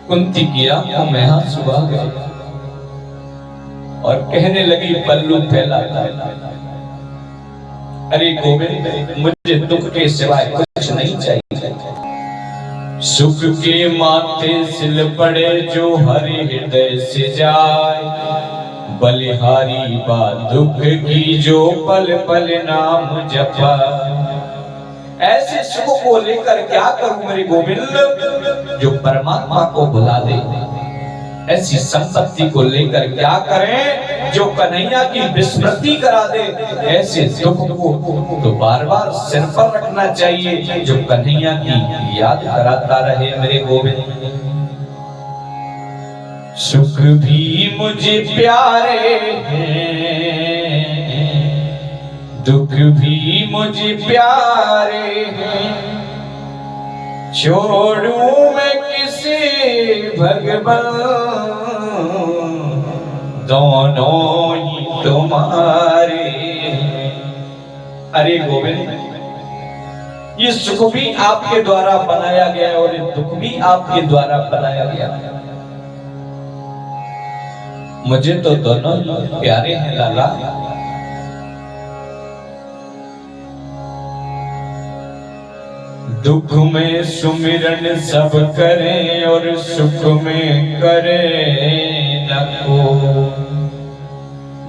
कुंती की आंखों में आंसू आ गए और कहने लगी पल्लू फैला, अरे गोविंद मुझे दुख के सिवाय कुछ नहीं चाहिए। सुख के माथे सिल पड़े जो हरि हृदय से जाए, बलिहारी बा दुख की जो पल पल नाम जपा। ऐसे सुख को लेकर क्या करूं मेरे गोविंद जो परमात्मा को भुला दे। ऐसी संपत्ति को लेकर क्या करें जो कन्हैया की विस्मृति करा दे। ऐसे दुख को तो बार बार सिर पर रखना चाहिए जो कन्हैया की याद कराता रहे मेरे गोविंद। सुख भी मुझे प्यारे हैं, दुख भी मुझे प्यारे हैं, छोड़ूं मैं किसे भगवान, दोनों ही तुम्हारे। अरे गोविंद ये सुख भी आपके द्वारा बनाया गया और ये दुख भी आपके द्वारा बनाया गया। मुझे तो दोनों ही प्यारे हैं लाला। दुख में सुमिरन सब करें और सुख में करें न को,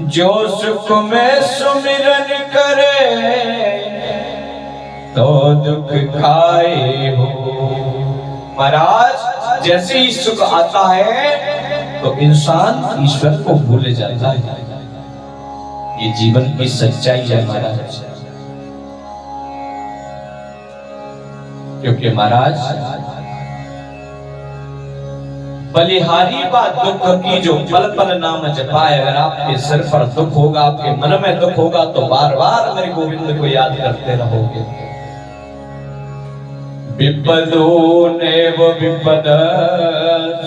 जो सुख में सुमिरन करे तो दुख खाए हो। महाराज जैसे ही सुख आता है तो इंसान ईश्वर को भूल जाता है। ये जीवन की सच्चाई है महाराज। क्योंकि महाराज बलिहारी बात दुख की जो पल पल नाम जपाए। अगर आपके सिर पर दुख होगा, आपके मन में दुख होगा तो बार बार मेरे गोविंद को याद करते रहोगे। विपदो नेव विपद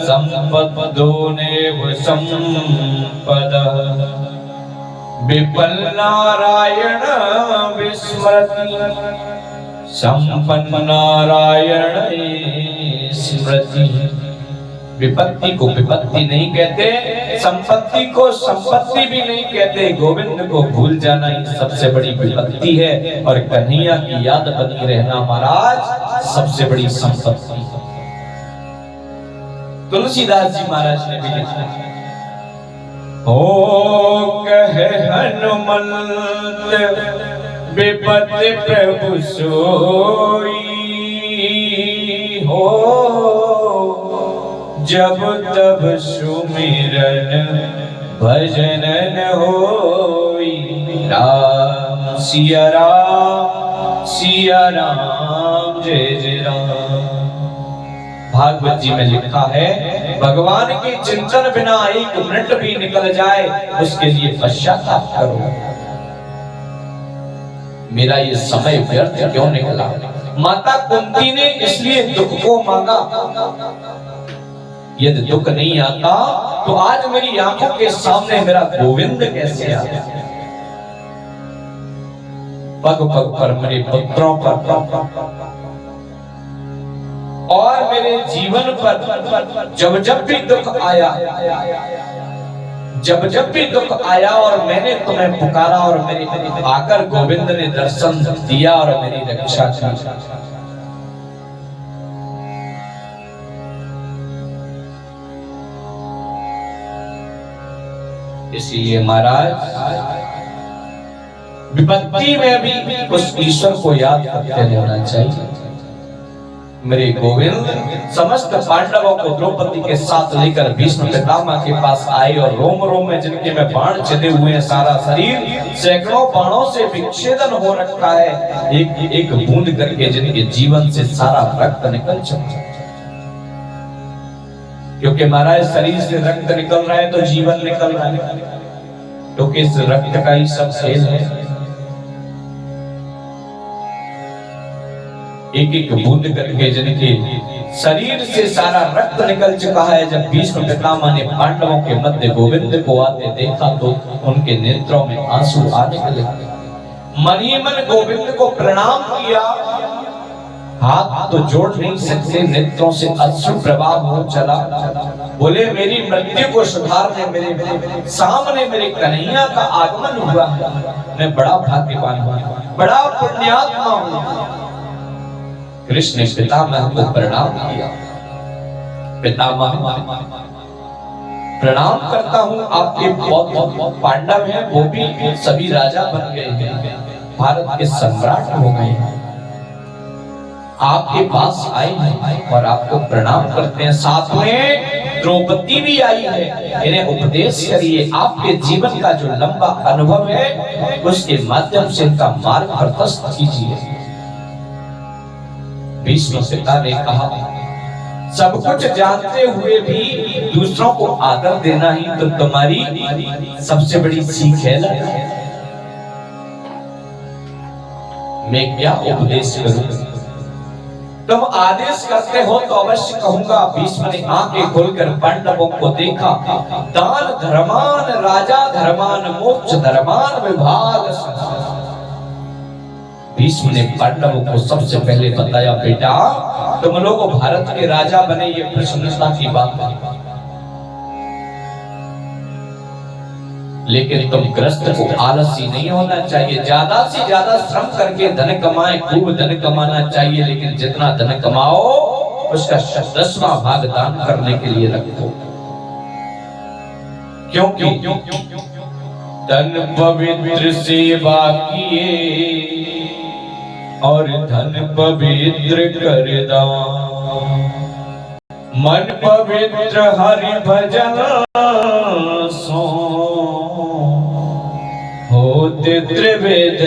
संपदो नेव संपद, विपल नारायण विस्मृति, संपन्न नारायण स्मृति। विपत्ति को विपत्ति नहीं कहते, संपत्ति को संपत्ति भी नहीं कहते। गोविंद को भूल जाना ही सबसे बड़ी विपत्ति है और कन्हैया की याद बनी रहना महाराज सबसे बड़ी संपत्ति। तुलसीदास जी महाराज ने भी लिखा, ओ कहे हनुमंत विपत प्रभु सोई हो, जब तब सुमिरन भजन होई। राम सिया राम जय जय राम। भागवत जी में लिखा है भगवान के चिंतन बिना एक मिनट भी निकल जाए उसके लिए पश्चाताप करो। मेरा ये समय व्यर्थ क्यों निकला। माता कुंती ने इसलिए दुख को मांगा। यदि दुख नहीं आता तो आज मेरी आंखों के सामने मेरा गोविंद कैसे आता। पग पग पर मेरे पुत्रों पर और मेरे जीवन पर जब जब भी दुख आया, जब जब भी दुख आया और मैंने तुम्हें पुकारा और मेरे आकर गोविंद ने दर्शन दिया और मेरी रक्षा की। इसलिए महाराज विपत्ति में भी उस ईश्वर को याद करते रहना चाहिए। मेरे गोविंद समस्त पांडवों को द्रौपदी के साथ लेकर भीष्म पितामह के पास आए और रोम रोम में जिनके में बाण छिदे हुए हैं, सारा शरीर सैकड़ों बाणों से विच्छेदन हो रखा है, एक एक बूंद करके जिनके जीवन से सारा रक्त निकल चुका। क्योंकि महाराज शरीर से रक्त निकल रहा है तो जीवन निकल रहा है, क्योंकि इस रक्त का ही सब खेल है। एक एक बूंद करके जिनके शरीर से सारा रक्त निकल चुका है। जब भीष्म पितामह ने पांडवों के मध्य गोविंद को आते देखा तो उनके नेत्रों में आंसू आने लगे। मन ही मन गोविंद को प्रणाम किया हाथ तो जोड़ नहीं सकते, नेत्रों से अश्रु प्रवाह हो चला। बोले मेरी मृत्यु को सुधारने मेरे सामने मेरे कन्हैया का आगमन हुआ है, मैं बड़ा भाग्यवान हूँ, बड़ा पुण्यात्मा हूँ। कृष्ण ने पितामह को प्रणाम किया। पितामह प्रणाम करता हूँ, आपके बहुत पांडव हैं, वो भी सभी राजा बन गए हैं, भारत के सम्राट हो गए हैं, आपके पास आए हैं और आपको प्रणाम करते हैं। साथ में द्रौपदी भी आई है, इन्हें उपदेश करिए, आपके जीवन का जो लंबा अनुभव है उसके माध्यम से इनका मार्ग प्रशस्त कीजिए। भीष्म पिता ने कहा, सब कुछ जानते हुए भी दूसरों को आदर देना ही तो तुम्हारी सबसे बड़ी सीख है ना। मैं क्या उपदेश करूं, तुम आदेश करते हो तो अवश्य कहूंगा। भीष्म ने आंखें खोलकर पांडवों को देखा। दान धर्मान राजा धर्मान मोक्ष धर्मान विभाग। भीष्म ने पांडवों को सबसे पहले बताया, बेटा तुम लोग भारत के राजा बने, ये प्रसन्नता की बात है, लेकिन तुम ग्रस्त को आलसी नहीं होना चाहिए। ज्यादा से ज्यादा श्रम करके धन कमाए, खूब धन कमाना चाहिए, लेकिन जितना धन कमाओ उसका 10वां भाग दान करने के लिए रखो। क्योंकि धन पवित्र सेवा किए और धन पवित्र कर दान, मन पवित्र हरि भजन सो होते त्रिविध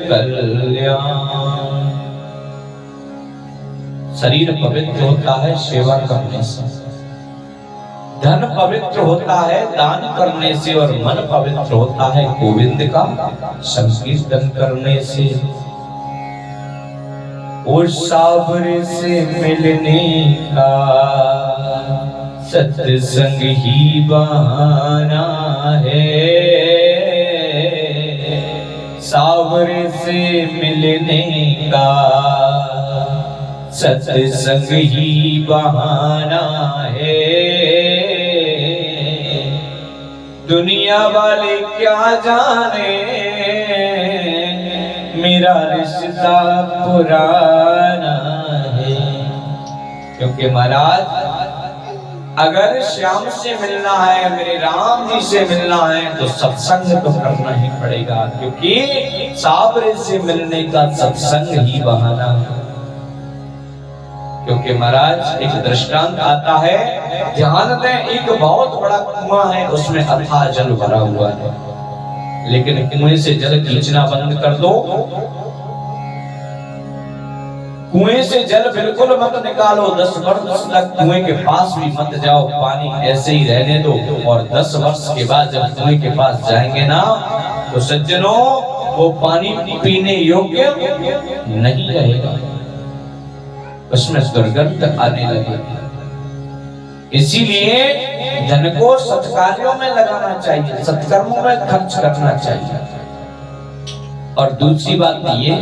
कल्याण। शरीर पवित्र होता है सेवा करने से, धन पवित्र होता है दान करने से, और मन पवित्र होता है गोविंद का संकीर्तन करने से। उस सावरे से मिलने का सत्संग ही बहाना है, सावरे से मिलने का सत्संग ही बहाना है। दुनिया वाले क्या जाने मेरा रिश्ता पुराना है। क्योंकि महाराज अगर श्याम से मिलना है, मेरे राम जी से मिलना है, तो सत्संग तो करना ही पड़ेगा, क्योंकि सावरे से मिलने का सत्संग ही बहाना है। क्योंकि महाराज एक दृष्टांत आता है, ध्यान दें, एक बहुत बड़ा कुआं है, उसमें अथाह जल भरा हुआ है, लेकिन कुएं से जल खींचना बंद कर दो, कुएं से जल बिल्कुल मत निकालो, 10 वर्ष तक कुएं के पास भी मत जाओ, पानी ऐसे ही रहने दो, और 10 वर्ष के बाद जब कुएं के पास जाएंगे ना, तो सज्जनों वो पानी पीने योग्य नहीं रहेगा, उसमें दुर्गंध आने लगेगी। इसीलिए धन को सत्कार्यों में लगाना चाहिए, सत्कर्मों में खर्च करना चाहिए। और दूसरी बात ये,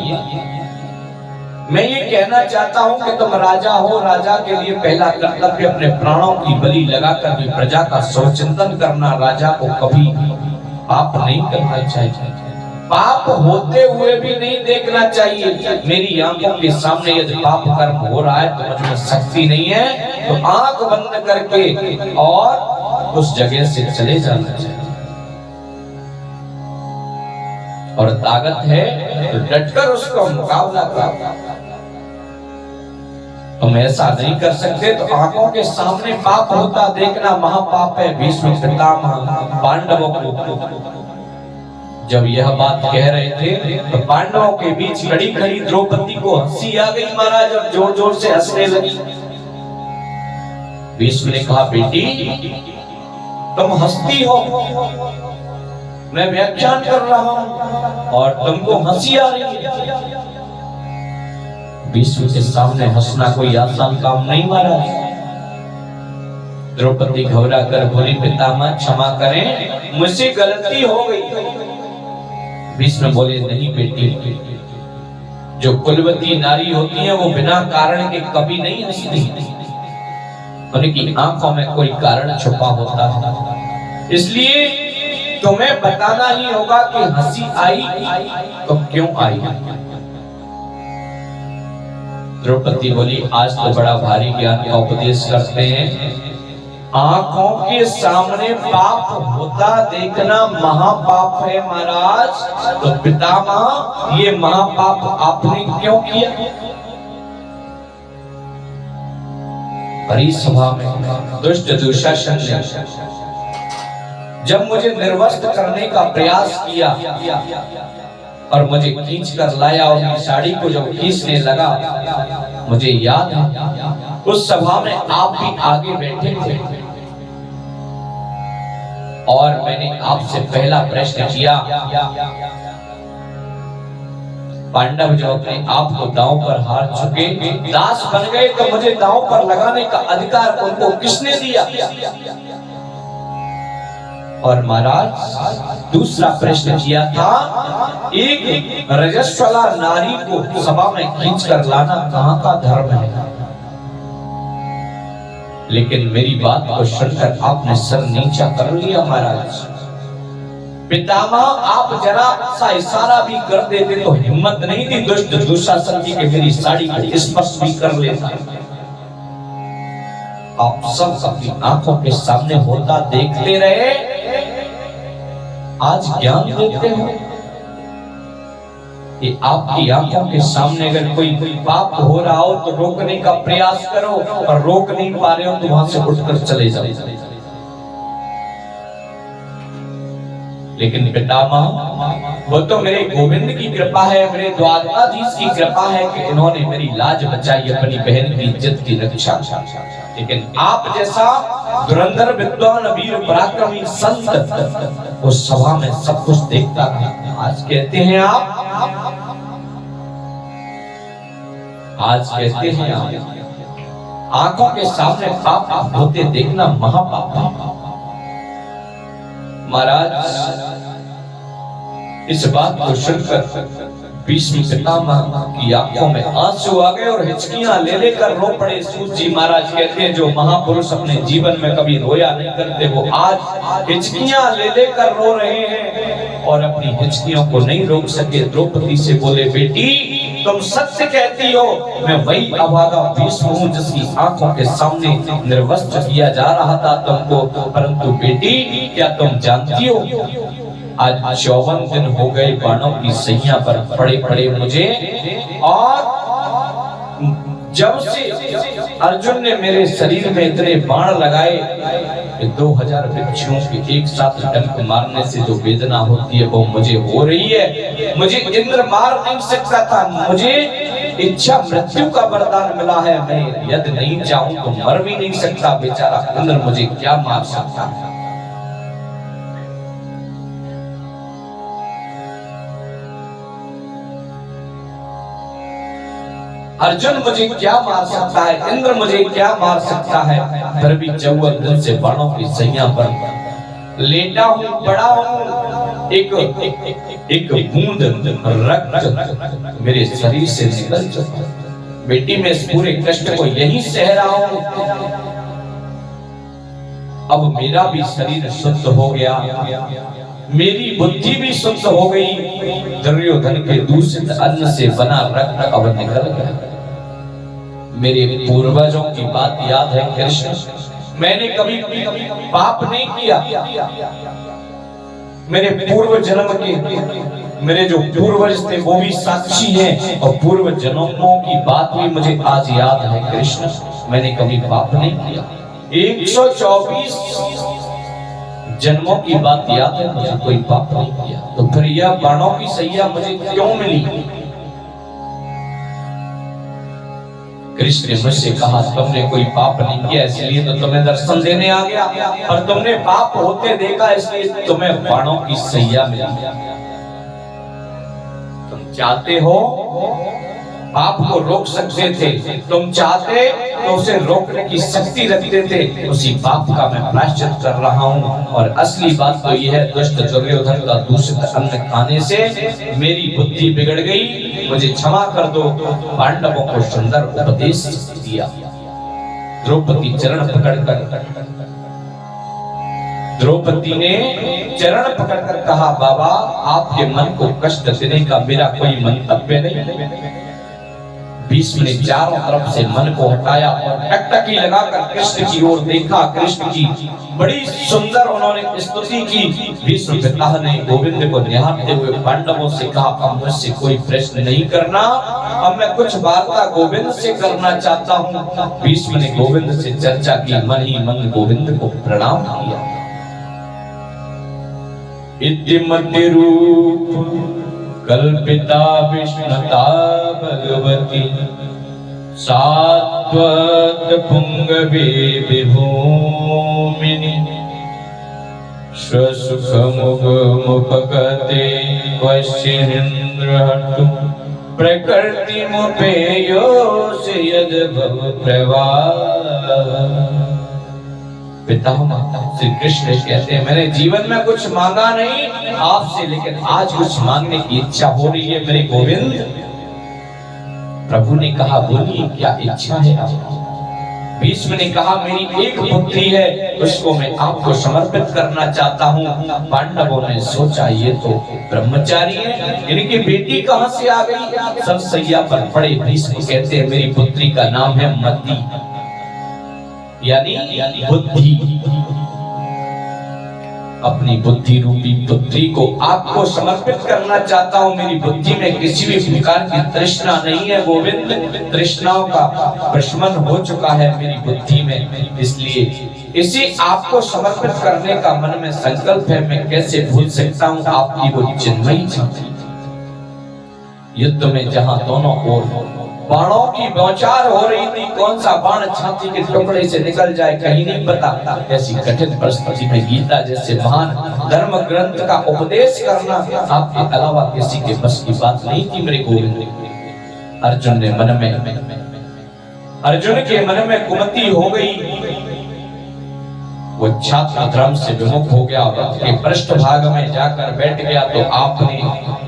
मैं ये कहना चाहता हूं कि तुम राजा हो, राजा के लिए पहला कर्तव्य अपने प्राणों की बलि लगाकर भी प्रजा का स्वचिंतन करना। राजा को कभी पाप नहीं करना चाहिए, पाप होते हुए भी नहीं देखना चाहिए। मेरी आंखों के सामने यदि पाप कर्म हो रहा है तो मुझमें शक्ति नहीं है, तो आंख बंद करके और उस जगह से चले जाना चाहिए। और ताकत है तो डटकर उसका मुकाबला करो। हम ऐसा नहीं कर सकते तो आंखों के सामने पाप होता देखना महापाप है। भीष्म पितामह पांडवों को जब यह बात कह रहे थे तो पांडवों के बीच खड़ी खड़ी द्रौपदी को हंसी आ गई महाराज, और जोर जोर से हंसने लगी। भीष्म ने कहा, बेटी तुम हंसती हो, मैं व्याख्यान कर रहा हूं और तुमको हंसी आ रही है। भीष्म के सामने हंसना कोई आसान काम नहीं महाराज। द्रौपदी घबरा कर बोली, पितामह क्षमा करें, मुझसे गलती हो गई। भीष्म बोले, नहीं बेटी, जो कुलवती नारी होती है वो बिना कारण के कभी नहीं हंसती, उनकी आंखों में कोई कारण छुपा होता है। इसलिए तुम्हें बताना ही होगा कि हंसी आई तो क्यों आई। द्रौपदी बोली, आज तो बड़ा भारी ज्ञान का उपदेश करते हैं। आंखों के सामने पाप होता देखना महापाप है महाराज। तो पितामह, ये महापाप आपने क्यों किया? बड़ी सभा में दुष्ट दुशासन ने जब मुझे निर्वस्त्र करने का प्रयास किया और मुझे खींच कर लाया और मेरी साड़ी को जब खींचने लगा, मुझे याद है उस सभा में आप भी आगे बैठे थे और मैंने आपसे पहला प्रश्न किया, पांडव जो अपने आप को दांव पर हार चुके दास बन गए, तो मुझे दांव पर लगाने का अधिकार उनको किसने दिया? और महाराज दूसरा प्रश्न किया था, एक रजस्वला नारी को सभा में खींच कर लाना कहां का धर्म है? लेकिन मेरी बात को सुनकर आपने सर नीचा कर लिया महाराज। पितामह, आप जरा सा इशारा भी कर देते तो हिम्मत नहीं थी दुष्ट दुशासन की कि मेरी साड़ी को स्पर्श भी कर लेता। आप सब अपनी आंखों के सामने होता देखते रहे, आज ज्ञान देते हो कि आपकी आंखों के सामने अगर कोई पाप हो रहा हो तो रोकने का प्रयास करो, और रोक नहीं पा रहे हो तो वहां से उठकर चले जाओ। लेकिन पितामह, वो तो मेरे गोविंद की कृपा है, मेरे द्वारकाधीश की कृपा है कि इन्होंने मेरी लाज बचाई, अपनी बहन की इज्जत की रक्षा। लेकिन आप जैसा धुरंधर विद्वान वीर पराक्रमी संत उस सभा में सब कुछ देखता था। आज कहते हैं आप आंखों के सामने पाप होते देखना महापाप है। महाराज इस बात को सुनकर भीष्म पितामह की आंखों में आंसू आ गए और हिचकियां ले लेकर रो पड़े। सूत जी महाराज कहते हैं, जो महापुरुष अपने जीवन में कभी रोया नहीं करते, वो आज हिचकियां ले लेकर रो रहे हैं और अपनी हिचकियों को नहीं रोक सके। द्रौपदी से बोले, बेटी तुम सत्य कहती हो, मैं वही अभागा भीष्म हूं जिसकी आंखों के सामने निर्वस्त्र किया जा रहा था तुमको। परंतु बेटी, क्या तुम जानती हो, आज 54 दिन हो गए बाणों की सैया पर पड़े पड़े मुझे, और जब से अर्जुन ने मेरे शरीर में इतने बाण लगाए कि 2000 बिच्छुओं के एक साथ डंक मारने से जो वेदना होती है वो मुझे हो रही है। मुझे इंद्र मार नहीं सकता था, मुझे इच्छा मृत्यु का वरदान मिला है। मैं यदि नहीं चाहूं तो मर भी नहीं सकता, बेचारा इंद्र मुझे क्या मार सकता है। अर्जुन मुझे क्या मार सकता है, इंद्र मुझे क्या मार सकता है। फिर भी 54 दिन से बाणों की सैया पर लेटा हूं, पड़ा हूं, एक बूंद रक्त मेरे शरीर से निकल चुका। बेटी, मैं इस पूरे कष्ट को यही सह रहा हूं। अब मेरा भी शरीर शुद्ध हो गया, मेरी बुद्धि भी शुद्ध हो गई। दुर्योधन के दूषित अन्न से बना रक्त अब निकल गया। मेरे पूर्वजों की बात याद है कृष्ण, मैंने कभी पाप नहीं किया। मेरे पूर्व जन्म के मेरे जो पूर्वज थे वो भी साक्षी हैं, और पूर्व जन्मों की बात भी मुझे आज याद है कृष्ण, मैंने कभी पाप नहीं किया। 124 जन्मों की बात याद है, मुझे कोई पाप नहीं किया। तो फिर यह बाणों की सैया मुझे क्यों मिली? कृष्ण ने मुझसे कहा, तुमने कोई पाप नहीं किया इसलिए तो तुम्हें दर्शन देने आ गया, और तुमने पाप होते देखा इसलिए तुम्हें बाणों की सैया मिली। तुम चाहते हो पाप को रोक सकते थे, तुम चाहते तो उसे रोकने की शक्ति रखते थे। उसी पाप का मैं प्रायश्चित कर रहा हूँ। और असली बात तो यह है, दुष्ट दुर्योधन का दूषित अन्न खाने से मेरी बुद्धि बिगड़ गई, मुझे क्षमा कर दो। पांडवों को सुंदर उपदेश दिया। द्रौपदी चरण पकड़कर द्रौपदी ने चरण पकड़कर कहा, बाबा आपके मन को कष्ट देने का मेरा कोई मंतव्य नहीं। भीष्म ने चारों तरफ से मन को हटाया और टकटकी लगाकर कृष्ण की ओर देखा। कृष्ण की बड़ी सुंदर उन्होंने स्तुति की। भीष्म पिता ने गोविंद को निहारते हुए पांडवों से कहा, अब मुझसे कोई प्रश्न नहीं करना, अब मैं कुछ वार्ता गोविंद से करना चाहता हूँ। भीष्म ने गोविंद से चर्चा की, मन ही मन गोविंद को प्रणाम किया। इतिमति रूप कल्पिता विष्णुता भगवती, सात्वत पुंगवे विभूमिनी, स्वसुखमुग मुपगते क्वचिन्द्रहतु, प्रकृति मुपेयो से यद भव प्रवाह। पितामह श्री कृष्ण कहते हैं, मैंने जीवन में कुछ मांगा नहीं आपसे, लेकिन आज कुछ मांगने की इच्छा हो रही है मेरे गोविंद। प्रभु ने कहा, बोलिए क्या इच्छा है आपकी? भीष्म ने कहा, मेरी एक पुत्री है, उसको मैं आपको समर्पित करना चाहता हूँ। पांडवों ने सोचा, ये तो ब्रह्मचारी है, इनकी बेटी कहाँ से आ गई? सब सैया पर पड़े। भीष्म कहते हैं, मेरी पुत्री का नाम है मति, यानी बुद्धि। अपनी बुद्धि रूपी पुत्री को आपको समर्पित करना चाहता हूँ। मेरी बुद्धि में किसी भी प्रकार की तृष्णा नहीं है गोविंद, तृष्णाओं का प्रशमन हो चुका है मेरी बुद्धि में, इसलिए इसे आपको समर्पित करने का मन में संकल्प है। मैं कैसे भूल सकता हूँ आपकी वो चिन्मयी छाती। युद्ध में जहाँ दोनों ओर बाणों की बौछार हो रही थी, कौन सा बाण छाती के टुकड़े से निकल जाए कहीं नहीं पता। ऐसी कठिन परिस्थिति में गीता जैसे महान धर्म ग्रंथ का उपदेश करना आपके अलावा किसी के बस की बात नहीं थी मेरे गोविंद। अर्जुन के मन में कुमति हो गई। वो छात्र धर्म से विमुख हो गया, रथ के पृष्ठभाग में जाकर बैठ गया। तो आपने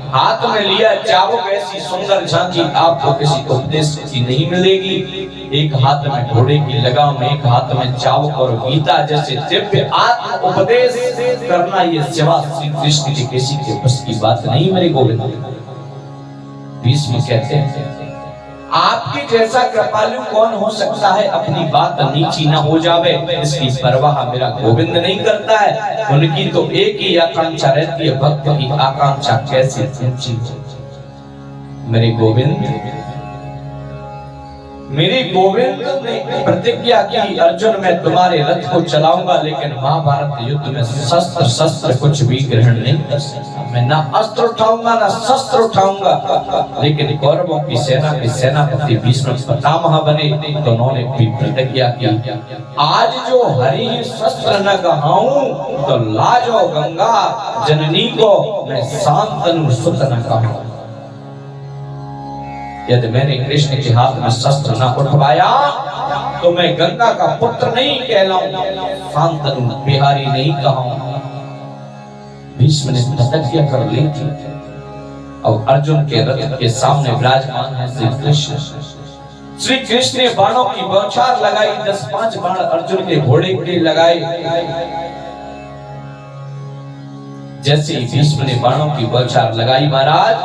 हाथ में लिया चाबुक, ऐसी सुंदर झांकी आपको किसी उपदेश की नहीं मिलेगी। एक हाथ में घोड़े की लगाम, एक हाथ में चाबुक, और गीता जैसे दिव्य आत्म उपदेश करना, ये सिवा श्री कृष्ण के किसी के बस की बात नहीं मेरे गोविंद। भीष्म कहते हैं, आपके जैसा कृपालु कौन हो सकता है, अपनी बात नीची ना हो जावे, इसकी परवाह मेरा गोविंद नहीं करता है। उनकी तो एक ही आकांक्षा रहती है, भक्त की आकांक्षा कैसे ऊंची हो। मेरे गोविंद ने प्रतिज्ञा की, अर्जुन मैं तुम्हारे रथ को चलाऊंगा, लेकिन महाभारत युद्ध में शस्त्र कुछ भी ग्रहण नहीं कर सकता। मैं ना अस्त्र उठाऊंगा ना शस्त्र उठाऊंगा। लेकिन कौरवों की सेना के सेनापति भीष्म पितामह बने, तो उन्होंने भी प्रतिज्ञा की, आज जो हरि शस्त्र न गहाऊं, तो लाजो गंगा जननी को मैं शांतनु सुत न कहूं। यदि मैंने कृष्ण के हाथ में शस्त्र न उठवाया, तो मैं गंगा का पुत्र नहीं कहलाऊं, शांतनु बिहारी नहीं कहूं। भीष्म ने प्रतिज्ञा कर ली थी। और अर्जुन के रथ के सामने विराजमान है श्री कृष्ण। श्री कृष्ण ने बाणों की बौछार लगाई, 10-5 बाण अर्जुन के घोड़े के लगाए। जैसे ही भीष्म ने बाणों की बौछार लगाई, महाराज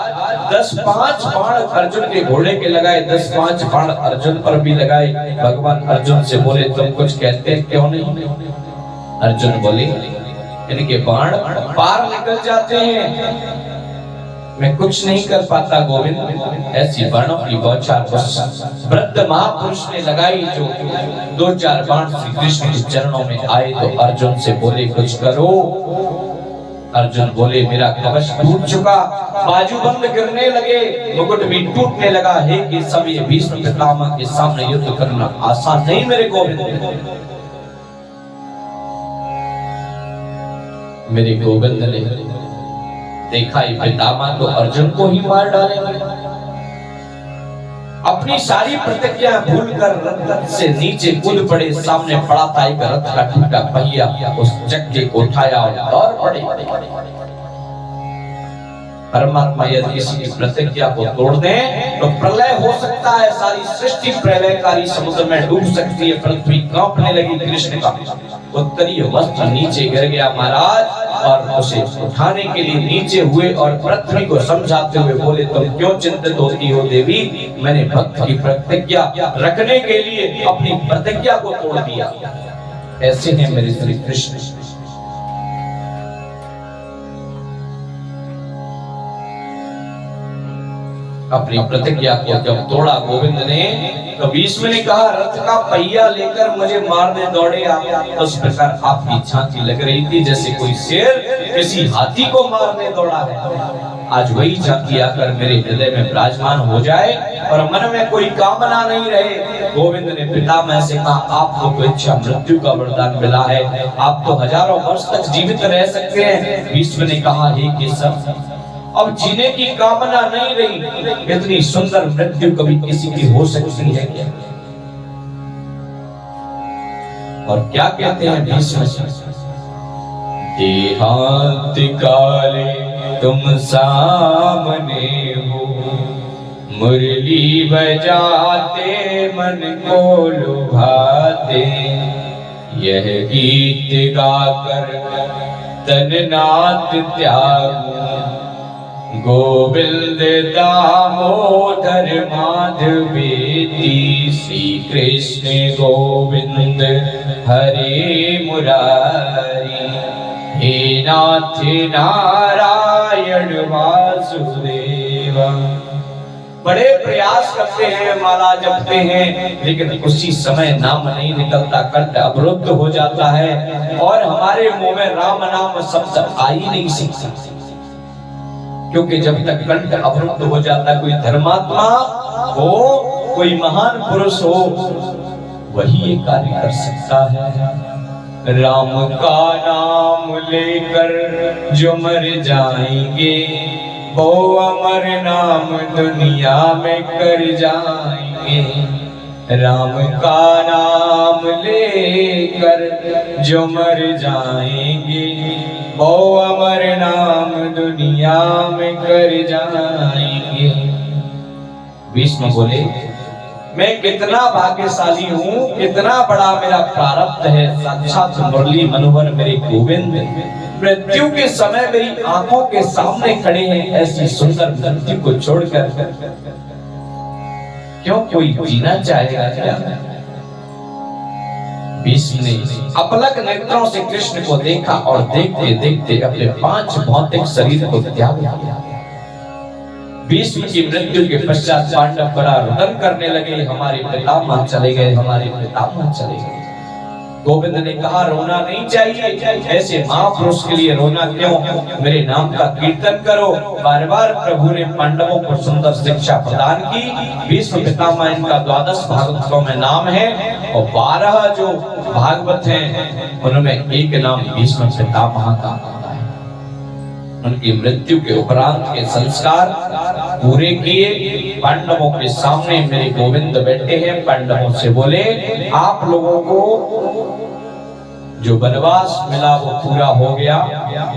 10-5 बाण अर्जुन के घोड़े के लगाए, 10-5 बाण अर्जुन पर भी लगाए। भगवान अर्जुन से बोले, तुम कुछ कहते क्यों नहीं? अर्जुन बोले, इनके बाण पार निकल जाते हैं, मैं कुछ नहीं कर पाता गोविंद। ऐसी बाणों की बौछार वृद्ध महापुरुष ने लगाई, जो 2-4 बाण श्री कृष्ण के चरणों में आए। तो अर्जुन से बोले, कुछ करो। अर्जुन बोले, मेरा कवच टूट चुका, बाजूबंद गिरने लगे, मुकुट भी टूटने लगा। हे कि सब ये भीष्म पितामह के सामने युद्ध करना आसान नहीं मेरे गोविंद। मेरे गोविंद ने देखा, ये पितामह तो अर्जुन को ही मार डालेंगे। अपनी सारी प्रतिज्ञा भूलकर रथ से नीचे कूद पड़े। सामने पड़ा था एक रथ का टूटा पहिया, उस चक्के को उठाया और दौड़ पड़े। परमात्मा यदि किसी की प्रतिज्ञा को तोड़ दे तो प्रलय हो सकता है, सारी सृष्टि प्रलयकारी समुद्र में डूब सकती है। पृथ्वी कांपने लगी। कृष्ण का उत्तरीय वस्त्र नीचे गिर गया महाराज, और उसे उठाने के लिए नीचे हुए और पृथ्वी को समझाते हुए बोले, तुम क्यों चिंतित होती हो देवी, मैंने भक्त की प्रतिज्ञा रखने के लिए अपनी प्रतिज्ञा को तोड़ दिया। ऐसे हैं मेरे श्री कृष्ण। अपनी प्रतिज्ञा को जब तोड़ा गोविंद ने, तो भीष्म ने कहा, रथ का पहिया लेकर मुझे मारने दौड़े आप। उस प्रकार आपकी झांकी लग रही थी जैसे कोई शेर किसी हाथी को मारने दौड़ा है। आज वही झांकी आकर मेरे हृदय में विराजमान हो जाए और मन में कोई कामना नहीं रहे। गोविंद ने पितामह से कहा, आपको तो इच्छा मृत्यु का वरदान मिला है, आप तो हजारों वर्ष तक जीवित रह सकते हैं। भीष्म ने कहा, हे केशव, अब जीने की कामना नहीं रही। इतनी सुंदर मृत्यु कभी किसी की हो सकती है क्या? और क्या कहते हैं भीष्म, देहांत काले तुम सामने हो, मुरली बजाते मन को लुभाते, यह गीत गाकर तननाथ त्यागो, गोविंद दामोदर माधवेति, श्री कृष्ण गोविंद हरे मुरारी, हे नाथ नारायण वासुदेव। बड़े प्रयास करते हैं, माला जपते हैं, लेकिन उसी समय नाम नहीं निकलता, कंठ अवरुद्ध हो जाता है और हमारे मुंह में राम नाम शब्द आ ही नहीं सकता। क्योंकि जब तक कंठ अवरुद्ध हो जाता, कोई धर्मात्मा हो, कोई महान पुरुष हो, वही ये कार्य कर सकता है। राम का नाम लेकर जो मर जाएंगे, वो अमर नाम दुनिया में कर जाएंगे। राम का नाम लेकर जो मर जाएंगे, वो अमर नाम दुनिया में कर जाएंगे। भीष्म बोले, मैं कितना भाग्यशाली हूँ, कितना बड़ा मेरा प्रारब्ध है। साक्षात मुरली मनोहर मेरे गोविंद मृत्यु के समय मेरी आंखों के सामने खड़े हैं। ऐसी सुंदर मृत्यु को छोड़कर क्यों कोई जीना चाहेगा क्या? भीष्म ने अपलक नेत्रों से कृष्ण को देखा और देखते देखते अपने 5 भौतिक शरीर को त्याग दिया। भीष्म की मृत्यु के पश्चात पांडव बड़ा रुदन करने लगे, हमारे पितामह चले गए, हमारे पितामह चले गए। गोविंद ने कहा, रोना नहीं चाहिए, ऐसे महापुरुष के लिए रोना क्यों, मेरे नाम का कीर्तन करो। बार बार प्रभु ने पांडवों को सुंदर शिक्षा प्रदान की। भीष्म पितामह इनका 12 भागवतों में नाम है और 12 जो भागवत हैं उनमें एक नाम भीष्म पितामह का आता है। उनकी मृत्यु के उपरांत के संस्कार पूरे किए। पांडवों के सामने मेरे गोविंद बैठे हैं। पांडवों से बोले, आप लोगों को जो वनवास मिला वो पूरा हो गया,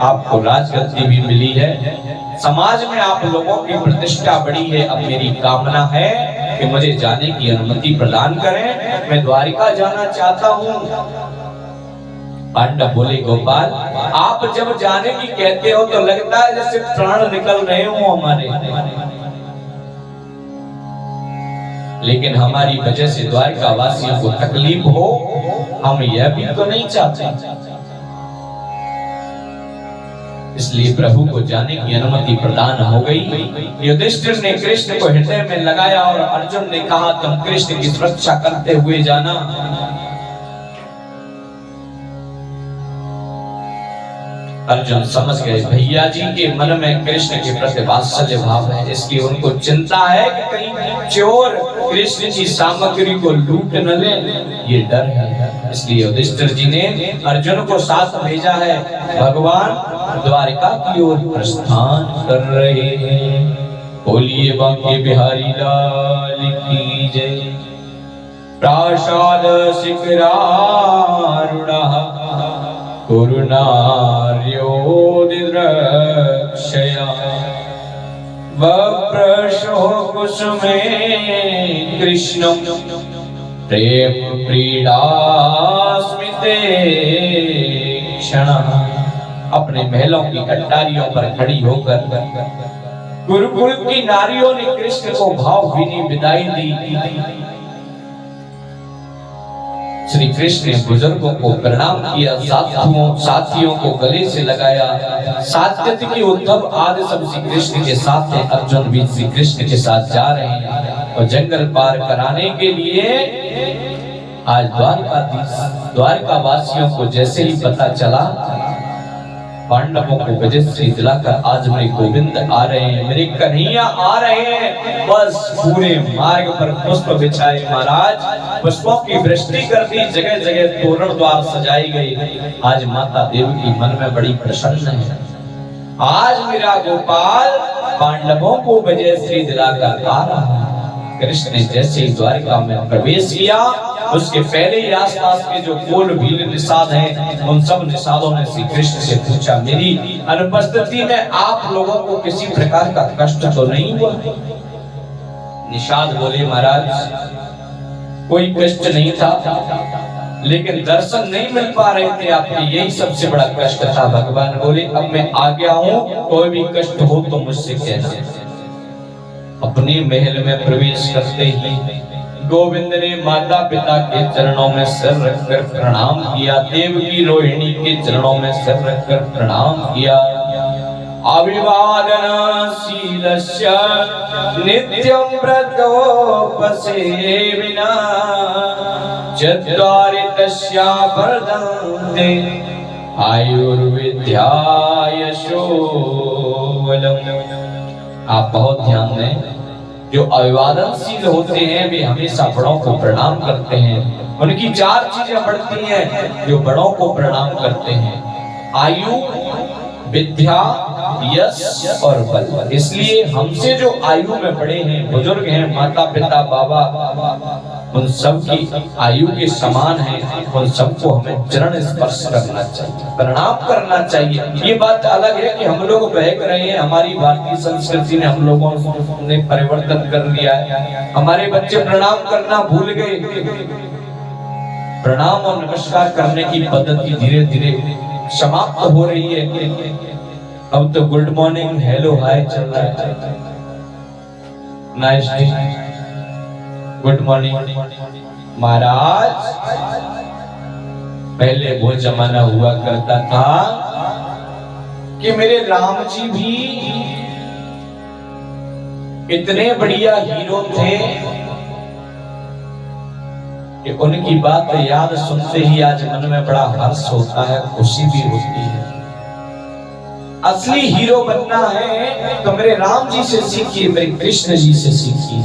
आपको राजगद्दी भी मिली है, समाज में आप लोगों की प्रतिष्ठा बढ़ी है। अब मेरी कामना है कि मुझे जाने की अनुमति प्रदान करें, मैं द्वारिका जाना चाहता हूँ। पांडव बोले, गोपाल, आप जब जाने की कहते हो तो लगता है जैसे प्राण निकल रहे हो हमारे, लेकिन हमारी वजह से द्वारिका वासियों को तकलीफ हो, हम यह भी तो नहीं चाहते। इसलिए प्रभु को जाने की अनुमति प्रदान हो गई। युधिष्ठिर ने कृष्ण को हृदय में लगाया और अर्जुन ने कहा, तुम कृष्ण की सुरक्षा करते हुए जाना। अर्जुन समझ गए भैया जी के मन में कृष्ण के प्रति वात्सल्य भाव है, इसकी उनको चिंता है कि कहीं चोर कृष्ण की सामग्री को लूट न ले, ये डर है। इसलिए युधिष्ठिर जी ने अर्जुन को साथ भेजा है। भगवान द्वारिका की ओर प्रस्थान कर रहे हैं। बोलिए बांके बिहारी लाल की जय। प्रासाद शिखरारूढ़ कुरुनार्योदिद्रक्षया वप्रशो कुसुमे कृष्णं प्रेम प्रीडास्मिते क्षणः। अपने महलों की कटारियों पर खड़ी होकर गुरुकुल की नारियों ने कृष्ण को भावभीनी विदाई दी। श्री कृष्ण ने बुजुर्गों को प्रणाम किया, साथियों को गले से लगाया। सात्यकी की उद्धव आदि सब श्री कृष्ण के साथ है। अर्जुन भी श्री कृष्ण के साथ जा रहे हैं और जंगल पार कराने के लिए आज द्वारका वासियों को जैसे ही पता चला, पांडवों को विजय दिलाकर आज मेरे गोविंद आ रहे हैं, मेरे कन्हैया आ रहे हैं, बस पूरे मार्ग पर पुष्प बिछाए महाराज, पुष्पों की वृष्टि कर दी, जगह जगह तोरण द्वार सजाई गई। आज माता देवकी मन में बड़ी प्रसन्न है। आज मेरा गोपाल पांडवों को विजय श्री दिलाकर आ रहा है। कृष्ण ने जैसे ही द्वारिका में प्रवेश किया, उसके पहले ही आसपास के जो कोल भील निषाद हैं, उन सब निषादों ने श्री कृष्ण से पूछा, मेरी अनुपस्थिति में आप लोगों को किसी प्रकार का कष्ट तो नहीं हुआ? निषाद बोले, महाराज कोई कष्ट नहीं था, लेकिन दर्शन नहीं मिल पा रहे थे आपके, यही सबसे बड़ा कष्ट था। भगवान बोले, अब मैं आ गया हूँ, कोई भी कष्ट हो तो मुझसे कहना। अपने महल में प्रवेश करते ही गोविंद ने माता पिता के चरणों में सिर रखकर प्रणाम किया, देवकी रोहिणी के चरणों में सिर रखकर प्रणाम किया। अभिवादन शीलस्य नित्यं व्रतोपसेविना चत्वारि तस्या वर्धन्ते आयुर्विद्या यशोबलम्। आप बहुत ध्यान दें, जो अभिवादनशील होते हैं वे हमेशा बड़ों को प्रणाम करते हैं। उनकी चार चीजें बढ़ती हैं जो बड़ों को प्रणाम करते हैं: आयु, विद्या, यश और बल। इसलिए हमसे जो आयु में बड़े हैं, बुजुर्ग हैं, माता पिता बाबा, उन सब की आयु के समान है, उन सबको हमें चरण स्पर्श करना चाहिए, प्रणाम करना चाहिए। ये बात अलग है कि हम लोग बहक रहे हैं, हमारी भारतीय संस्कृति ने हम लोगों ने परिवर्तन कर लिया है, हमारे बच्चे प्रणाम करना भूल गए। प्रणाम और नमस्कार करने की पद्धति धीरे धीरे समाप्त हो रही है। अब तो गुड मॉर्निंग, हेलो, हाय चल रहा है, नाइस डे, गुड मॉर्निंग। महाराज पहले वो जमाना हुआ करता था कि मेरे राम जी भी इतने बढ़िया हीरो थे कि उनकी बात याद सुनते ही आज मन में बड़ा हर्ष होता है, खुशी भी होती है। असली हीरो बनना है तो मेरे राम जी से सीखिए, मेरे कृष्ण जी से सीखिए।